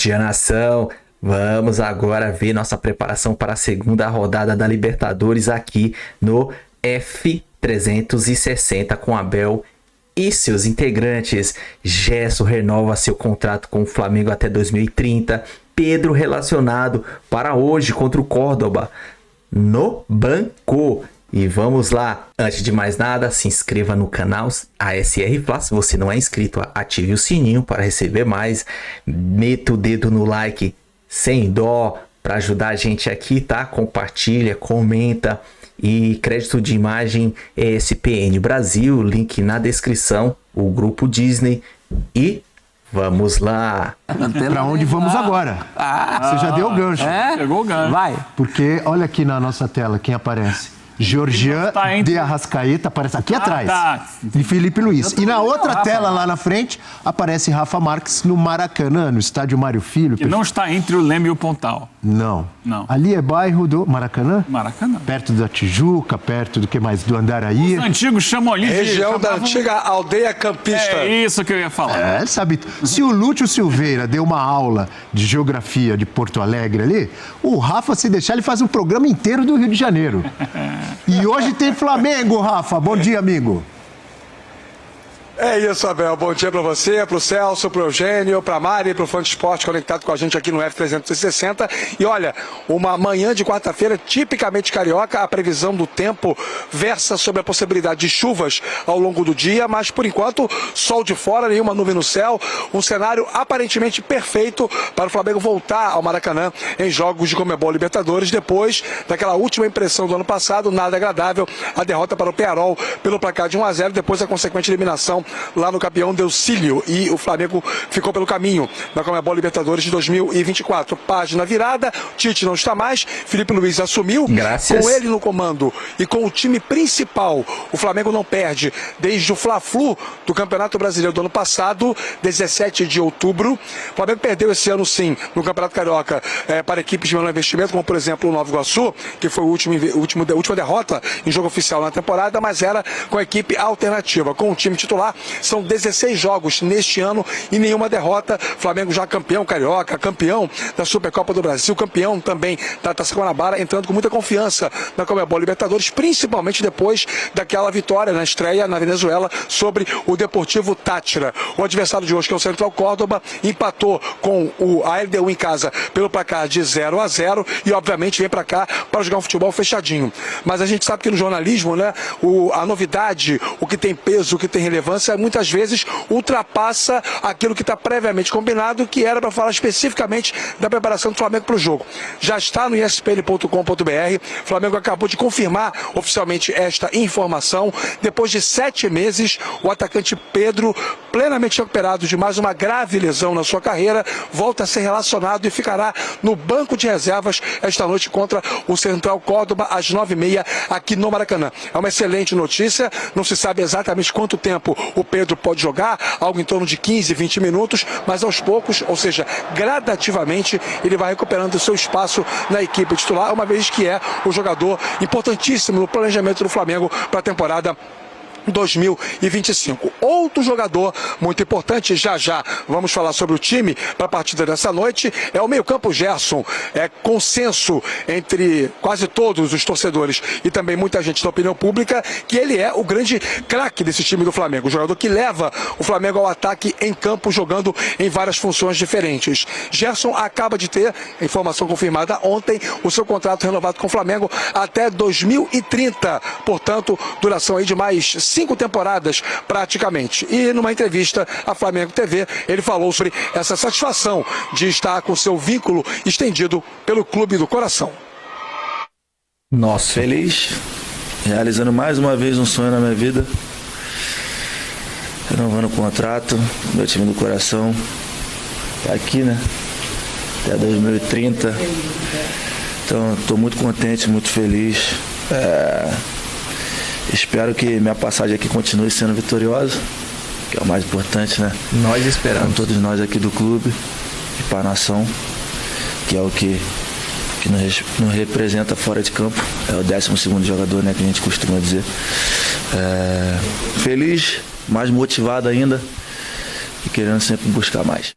dia, nação. Vamos agora ver nossa preparação para a segunda rodada da Libertadores aqui no F360 com Abel e seus integrantes. Gerson renova seu contrato com o Flamengo até 2030. Pedro relacionado para hoje contra o Córdoba no banco. E vamos lá, antes de mais nada, se inscreva no canal ASR Fla. Se você não é inscrito, ative o sininho para receber mais. Meta o dedo no like sem dó para ajudar a gente aqui, tá? Compartilha, comenta. E crédito de imagem ESPN Brasil, link na descrição, o grupo Disney. E vamos lá. Para onde vamos agora? Você já deu o gancho. Pegou o gancho. Vai. Porque olha aqui na nossa tela quem aparece. Georgian de Arrascaeta aparece aqui atrás. E Felipe Luiz. E na outra tela lá na frente aparece Rafa Marques no Maracanã, no estádio Mário Filho. Que não está entre o Leme e o Pontal. Não. Não. Ali é bairro do Maracanã? Maracanã. Perto da Tijuca, perto do que mais? Do Andaraí. Os antigos Chamonix. Região da antiga aldeia campista. É isso que eu ia falar. Sabe, se o Lúcio Silveira deu uma aula de geografia de Porto Alegre ali, o Rafa, se deixar, ele faz um programa inteiro do Rio de Janeiro. E hoje tem Flamengo, Rafa. Bom dia, amigo. É isso, Abel. Bom dia para você, para o Celso, para o Eugênio, para a Mari, para o Fã de Esporte conectado com a gente aqui no F360. E olha, uma manhã de quarta-feira tipicamente carioca. A previsão do tempo versa sobre a possibilidade de chuvas ao longo do dia, mas por enquanto, sol de fora, nenhuma nuvem no céu. Um cenário aparentemente perfeito para o Flamengo voltar ao Maracanã em jogos de Conmebol Libertadores, depois daquela última impressão do ano passado, nada agradável, a derrota para o Pearol pelo placar de 1-0, depois a consequente eliminação lá no campeão Delcílio, e o Flamengo ficou pelo caminho na Conmebol Libertadores de 2024. Página virada, Tite não está mais, Felipe Luiz assumiu. Graças. Com ele no comando e com o time principal, o Flamengo não perde desde o Fla-Flu do Campeonato Brasileiro do ano passado, 17 de outubro. O Flamengo perdeu esse ano sim no Campeonato Carioca para equipes de menor investimento, como por exemplo o Nova Iguaçu, que foi a última derrota em jogo oficial na temporada, mas era com a equipe alternativa. Com o time titular, são 16 jogos neste ano e nenhuma derrota. Flamengo já campeão carioca, campeão da Supercopa do Brasil, campeão também da Taça Guanabara, entrando com muita confiança na Conmebol Libertadores, principalmente depois daquela vitória na estreia na Venezuela sobre o Deportivo Táchira. O adversário de hoje, que é o Central Córdoba, empatou com a LDU em casa pelo placar de 0-0 e obviamente vem para cá para jogar um futebol fechadinho. Mas a gente sabe que no jornalismo, né, a novidade, o que tem peso, o que tem relevância, muitas vezes ultrapassa aquilo que está previamente combinado, que era para falar especificamente da preparação do Flamengo para o jogo. Já está no espn.com.br. Flamengo acabou de confirmar oficialmente esta informação. Depois de 7 meses, o atacante Pedro, plenamente recuperado de mais uma grave lesão na sua carreira, volta a ser relacionado e ficará no banco de reservas esta noite contra o Central Córdoba às 9h30 aqui no Maracanã. É uma excelente notícia. Não se sabe exatamente quanto tempo o Pedro pode jogar, algo em torno de 15, 20 minutos, mas aos poucos, ou seja, gradativamente, ele vai recuperando o seu espaço na equipe titular, uma vez que é o jogador importantíssimo no planejamento do Flamengo para a temporada 2025. Outro jogador muito importante, já vamos falar sobre o time para a partida dessa noite, é o meio-campo Gerson. É consenso entre quase todos os torcedores e também muita gente da opinião pública que ele é o grande craque desse time do Flamengo, o jogador que leva o Flamengo ao ataque em campo, jogando em várias funções diferentes. Gerson acaba de ter, informação confirmada ontem, o seu contrato renovado com o Flamengo até 2030, portanto, duração aí de mais 5 temporadas praticamente. E numa entrevista à Flamengo TV, ele falou sobre essa satisfação de estar com seu vínculo estendido pelo clube do coração. Nossa. Feliz, realizando mais uma vez um sonho na minha vida, renovando o contrato, meu time do coração tá aqui, né? Até 2030. Então, estou muito contente, muito feliz. Espero que minha passagem aqui continue sendo vitoriosa, que é o mais importante, né? Nós esperamos. Todos nós aqui do clube e para a nação, que é o que nos representa fora de campo. É o 12º jogador, né, que a gente costuma dizer. Feliz, mais motivado ainda e querendo sempre buscar mais.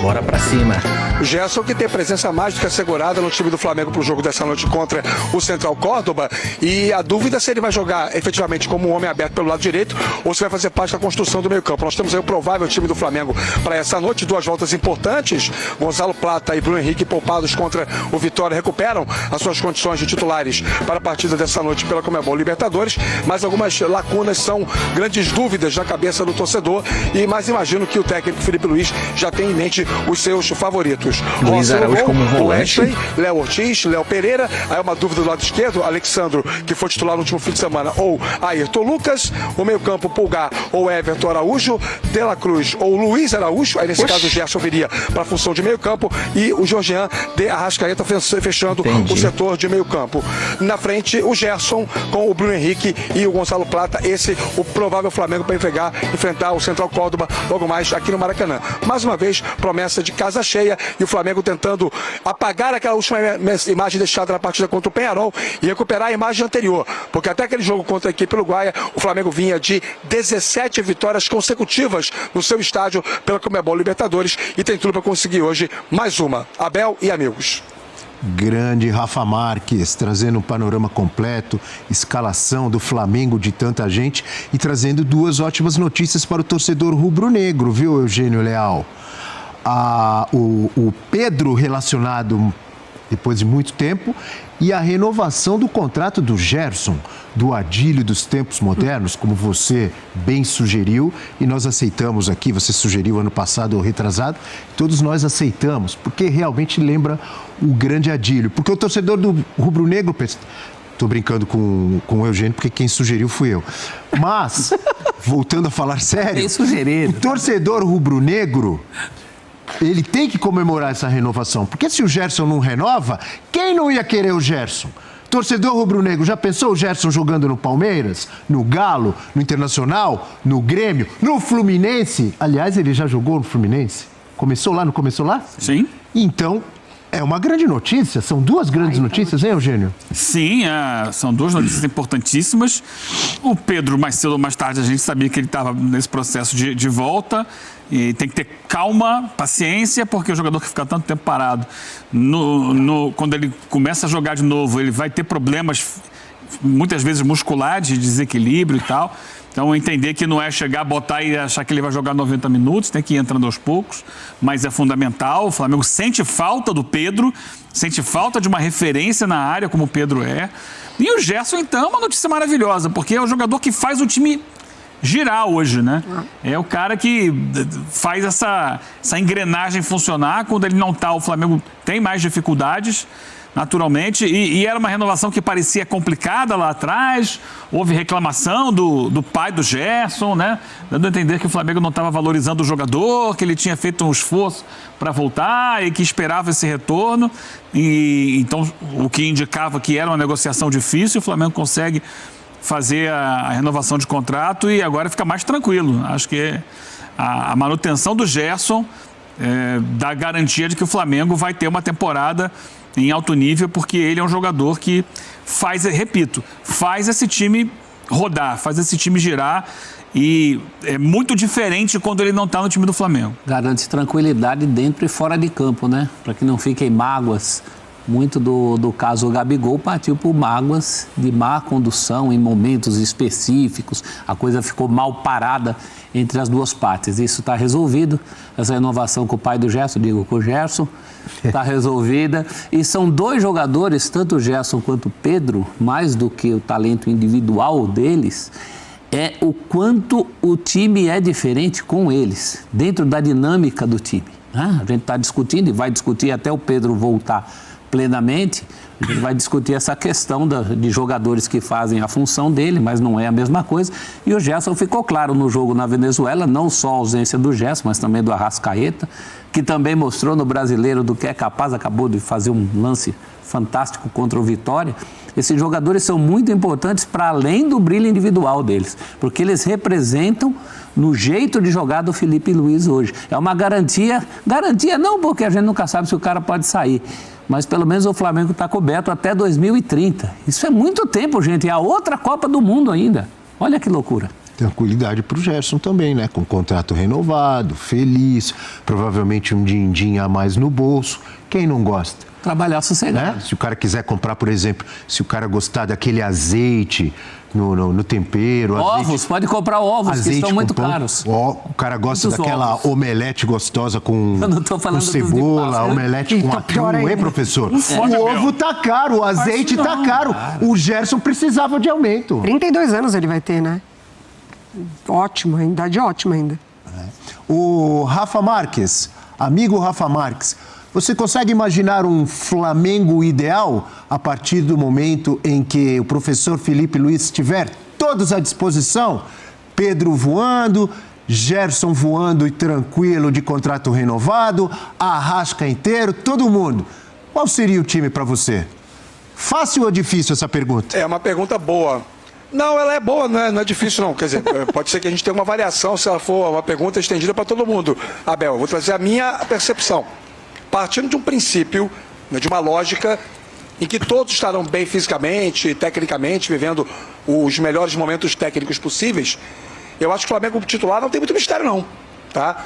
Bora pra cima. O Gerson, que tem presença mais do que assegurada no time do Flamengo para o jogo dessa noite contra o Central Córdoba. E a dúvida é se ele vai jogar efetivamente como um homem aberto pelo lado direito ou se vai fazer parte da construção do meio campo. Nós temos aí o provável time do Flamengo para essa noite. 2 voltas importantes. Gonzalo Plata e Bruno Henrique, poupados contra o Vitória, recuperam as suas condições de titulares para a partida dessa noite pela Conmebol Libertadores. Mas algumas lacunas são grandes dúvidas na cabeça do torcedor. Mas imagino que o técnico Felipe Luiz já tem em mente os seus favoritos. Luiz Araújo como volante. Léo Ortiz, Léo Pereira. Aí uma dúvida do lado esquerdo, Alexandro, que foi titular no último fim de semana, ou Ayrton Lucas. O meio campo, Pulgar ou Everton Araújo. De La Cruz ou Luiz Araújo. Aí nesse caso o Gerson viria para a função de meio campo. E o Jorgean de Arrascaeta fechando o setor de meio campo. Na frente o Gerson com o Bruno Henrique e o Gonzalo Plata. Esse o provável Flamengo para enfrentar o Central Córdoba logo mais aqui no Maracanã. Mais uma vez, promessa de casa cheia e o Flamengo tentando apagar aquela última imagem deixada na partida contra o Peñarol e recuperar a imagem anterior, porque até aquele jogo contra a equipe uruguaia, o Flamengo vinha de 17 vitórias consecutivas no seu estádio pela Conmebol Libertadores e tem tudo para conseguir hoje mais uma. Abel e amigos. Grande Rafa Marques, trazendo um panorama completo, escalação do Flamengo de tanta gente e trazendo 2 ótimas notícias para o torcedor rubro-negro, viu, Eugênio Leal? O Pedro relacionado depois de muito tempo e a renovação do contrato do Gerson, do Adílio dos tempos modernos, como você bem sugeriu, e nós aceitamos aqui, você sugeriu ano passado ou retrasado, todos nós aceitamos, porque realmente lembra o grande Adílio. Porque o torcedor do rubro-negro, estou brincando com o Eugênio, porque quem sugeriu fui eu. Mas, voltando a falar sério, o torcedor rubro-negro, ele tem que comemorar essa renovação, porque se o Gerson não renova, quem não ia querer o Gerson? Torcedor rubro-negro, já pensou o Gerson jogando no Palmeiras, no Galo, no Internacional, no Grêmio, no Fluminense? Aliás, ele já jogou no Fluminense? Começou lá, não começou lá? Sim. Então, é uma grande notícia, são 2 grandes notícias, hein, Eugênio? Sim, são 2 notícias importantíssimas. O Pedro, mais cedo ou mais tarde, a gente sabia que ele estava nesse processo de volta. E tem que ter calma, paciência, porque o jogador que fica tanto tempo parado, quando ele começa a jogar de novo, ele vai ter problemas, muitas vezes musculares, de desequilíbrio e tal. Então, entender que não é chegar, botar e achar que ele vai jogar 90 minutos, tem que ir entrando aos poucos, mas é fundamental. O Flamengo sente falta do Pedro, sente falta de uma referência na área, como o Pedro é. E o Gerson, então, é uma notícia maravilhosa, porque é o jogador que faz o time girar hoje, né? É o cara que faz essa engrenagem funcionar. Quando ele não tá, o Flamengo tem mais dificuldades, naturalmente, e era uma renovação que parecia complicada lá atrás. Houve reclamação do pai do Gerson, né? Dando a entender que o Flamengo não estava valorizando o jogador, que ele tinha feito um esforço para voltar e que esperava esse retorno. E então, o que indicava que era uma negociação difícil, o Flamengo consegue fazer a renovação de contrato e agora fica mais tranquilo. Acho que a manutenção do Gerson dá garantia de que o Flamengo vai ter uma temporada em alto nível, porque ele é um jogador que faz esse time rodar, faz esse time girar, e é muito diferente quando ele não está no time do Flamengo. Garante tranquilidade dentro e fora de campo, né? Para que não fiquem mágoas. Muito do caso o Gabigol partiu por mágoas de má condução em momentos específicos. A coisa ficou mal parada entre as 2 partes. Isso está resolvido. Essa renovação com o pai do Gerson, digo com o Gerson, está resolvida. E são 2 jogadores, tanto o Gerson quanto o Pedro, mais do que o talento individual deles, é o quanto o time é diferente com eles, dentro da dinâmica do time. A gente está discutindo e vai discutir até o Pedro voltar plenamente. A gente vai discutir essa questão de jogadores que fazem a função dele, mas não é a mesma coisa. E o Gerson ficou claro no jogo na Venezuela, não só a ausência do Gerson, mas também do Arrascaeta, que também mostrou no Brasileiro do que é capaz, acabou de fazer um lance fantástico contra o Vitória. Esses jogadores são muito importantes para além do brilho individual deles, porque eles representam no jeito de jogar do Felipe Luiz hoje. É uma garantia não porque a gente nunca sabe se o cara pode sair, mas pelo menos o Flamengo está coberto até 2030. Isso é muito tempo, gente, é a outra Copa do Mundo ainda. Olha que loucura. Tranquilidade para o Gerson também, né? Com contrato renovado, feliz, provavelmente um din-din a mais no bolso. Quem não gosta? Trabalhar sossegado. Né? Se o cara quiser comprar, por exemplo, se o cara gostar daquele azeite no tempero... Ovos, azeite, pode comprar ovos, que estão muito caros. O cara gosta Muitos daquela ovos. omelete gostosa com, Eu não tô falando com dos de cebola, pasta, né? omelete com atum, hein, professor? fode, O Bel. ovo tá caro, o azeite tá caro. O Gerson precisava de aumento. 32 anos ele vai ter, né? Ótimo, idade ótima ainda. O Rafa Marques, amigo Rafa Marques, você consegue imaginar um Flamengo ideal a partir do momento em que o professor Felipe Luiz estiver todos à disposição? Pedro voando, Gerson voando e tranquilo de contrato renovado, Arrasca inteiro, todo mundo. Qual seria o time para você? Fácil ou difícil essa pergunta? É uma pergunta boa. Não, ela é boa, não é difícil não. Quer dizer, pode ser que a gente tenha uma variação se ela for uma pergunta estendida para todo mundo. Abel, eu vou trazer a minha percepção. Partindo de um princípio, de uma lógica em que todos estarão bem fisicamente, tecnicamente, vivendo os melhores momentos técnicos possíveis, eu acho que o Flamengo titular não tem muito mistério não. Tá?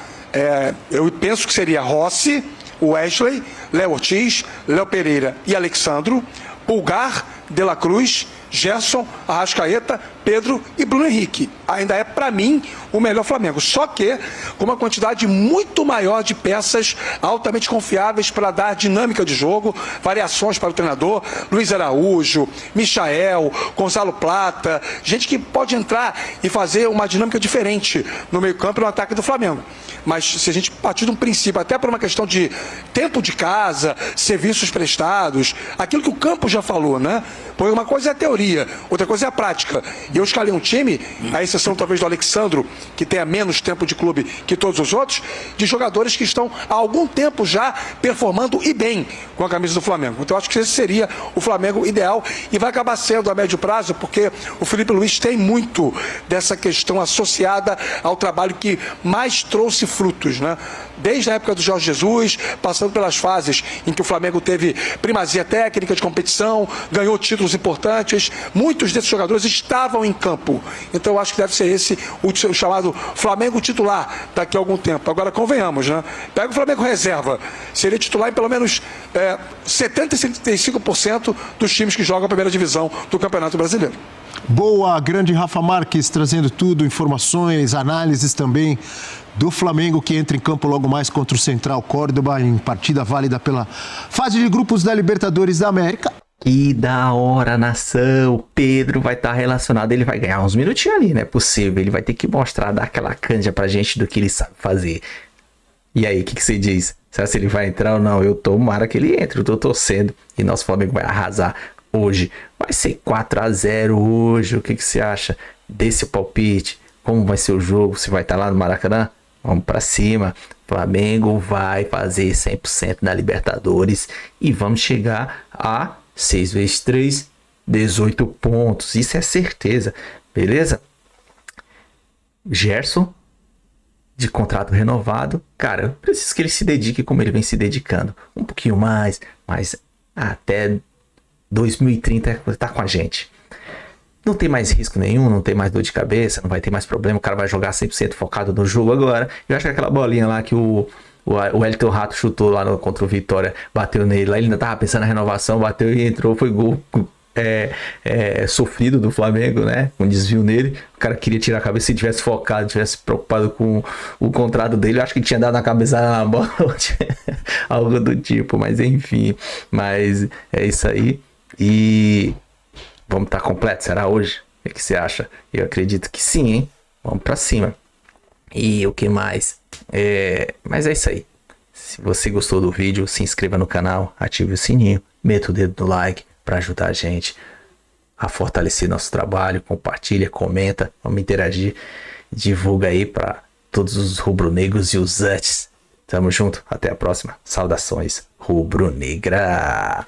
Eu penso que seria Rossi, Wesley, Léo Ortiz, Léo Pereira e Alexandro, Pulgar, De La Cruz, Gerson, Arrascaeta, Pedro e Bruno Henrique. Ainda é, para mim, o melhor Flamengo. Só que com uma quantidade muito maior de peças altamente confiáveis para dar dinâmica de jogo, variações para o treinador, Luiz Araújo, Michael, Gonzalo Plata, gente que pode entrar e fazer uma dinâmica diferente no meio-campo e no ataque do Flamengo. Mas se a gente partir de um princípio, até por uma questão de tempo de casa, serviços prestados, aquilo que o Campos já falou, né? Porque uma coisa é a teoria, outra coisa é a prática. E eu escalei um time, à exceção talvez do Alexandro, que tenha menos tempo de clube que todos os outros, de jogadores que estão há algum tempo já performando e bem com a camisa do Flamengo. Então eu acho que esse seria o Flamengo ideal e vai acabar sendo a médio prazo, porque o Felipe Luiz tem muito dessa questão associada ao trabalho que mais trouxe frutos, né? Desde a época do Jorge Jesus, passando pelas fases em que o Flamengo teve primazia técnica de competição, ganhou títulos importantes, muitos desses jogadores estavam em campo. Então eu acho que deve ser esse o chamado Flamengo titular daqui a algum tempo. Agora convenhamos, né? Pega o Flamengo reserva, seria titular em pelo menos 70% e 75% dos times que jogam a primeira divisão do Campeonato Brasileiro. Boa, grande Rafa Marques, trazendo tudo, informações, análises também do Flamengo, que entra em campo logo mais contra o Central Córdoba, em partida válida pela fase de grupos da Libertadores da América. Que da hora, nação. O Pedro vai estar relacionado, ele vai ganhar uns minutinhos ali, não é possível. Ele vai ter que mostrar, dar aquela canja pra gente do que ele sabe fazer. E aí, o que você diz? Será que ele vai entrar ou não? Eu tomara que ele entre, eu tô torcendo. E nosso Flamengo vai arrasar hoje. Vai ser 4-0 hoje. O que você acha desse palpite? Como vai ser o jogo? Se vai estar lá no Maracanã? Vamos pra cima. Flamengo vai fazer 100% na Libertadores. E vamos chegar a 6 vezes 3, 18 pontos. Isso é certeza. Beleza? Gerson, de contrato renovado. Cara, eu preciso que ele se dedique como ele vem se dedicando. Um pouquinho mais. Mas até 2030 tá com a gente. Não tem mais risco nenhum, não tem mais dor de cabeça, não vai ter mais problema, o cara vai jogar 100% focado no jogo agora. Eu acho que aquela bolinha lá que o Elton Rato chutou lá contra o Vitória, bateu nele lá, ele ainda tava pensando na renovação, bateu e entrou, foi gol sofrido do Flamengo, né? Um desvio nele, o cara queria tirar a cabeça, se tivesse focado, tivesse preocupado com o contrato dele, eu acho que tinha dado na cabeça na bola, algo do tipo, mas enfim, mas é isso aí. E vamos estar completo, será hoje? O que você acha? Eu acredito que sim, hein? Vamos pra cima. E o que mais? Mas é isso aí. Se você gostou do vídeo, se inscreva no canal, ative o sininho, meta o dedo no like para ajudar a gente a fortalecer nosso trabalho, compartilha, comenta, vamos interagir, divulga aí para todos os rubro-negros e os antes. Tamo junto, até a próxima. Saudações rubro-negra.